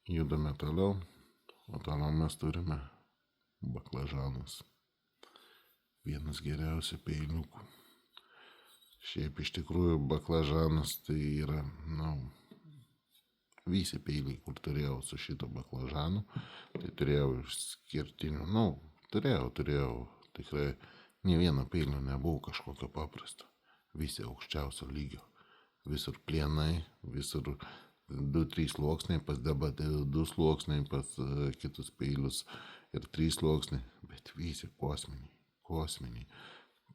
Judame toliau, o toliau mes turime baklažanus. Vienas geriausių peiliukų. Šiaip iš tikrųjų baklažanas tai yra, visi peiliai, kur turėjau su šito baklažanu, tai turėjau išskirtinių, turėjau, tikrai nė vieno peilio nebuvo kažkokio paprasto. Visi aukščiausio lygio. Visur plienai, visur 2-3 sluoksniai, pas debatė 2 sluoksniai, pas kitus peilius ir 3 sluoksniai, bet visi kosminiai.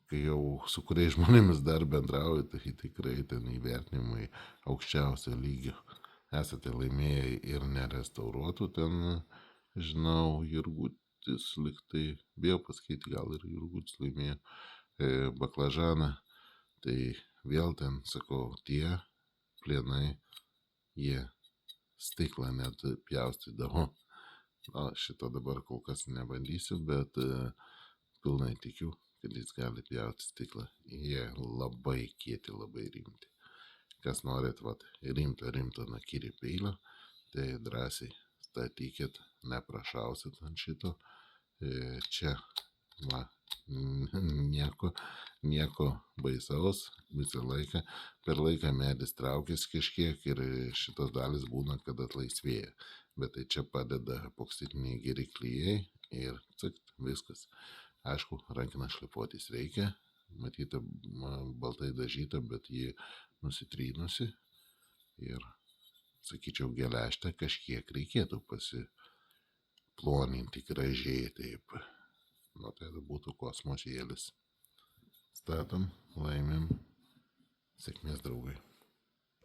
Kai jau su kuriais žmonėmis dar bendrauju, tai tikrai ten įvertinimai aukščiausio lygio. Esate laimėję ir nerestauruotų ten, žinau, Jurgutis liktai, bijau pasakyti, gal ir Jurgutis laimėjo baklažaną. Tai vėl ten, sakau, tie plienai, jie stiklą net pjaustydavo. Šito dabar kol kas nebandysiu, bet pilnai tikiu, kad jis gali pjauti stiklą. Jie labai kieti, labai rimti. Kas norit, rimto nakirį peilio, tai drąsiai statykit, neprašausit ant šito. Čia, nieko baisaus, visą laiką, per laiką medis traukės kažkiek ir šitos dalis būna, kad atlaisvėja. Bet tai čia padeda epoksidiniai geri klijai ir viskas. Aišku, rankiną šlifuotis reikia, matyti baltai dažyta, bet ji nusitrynusi ir, sakyčiau, geležtę kažkiek reikėtų pasiploninti gražiai taip. Tai būtų kosmosėlis. Statom, laimėm, sėkmės draugai.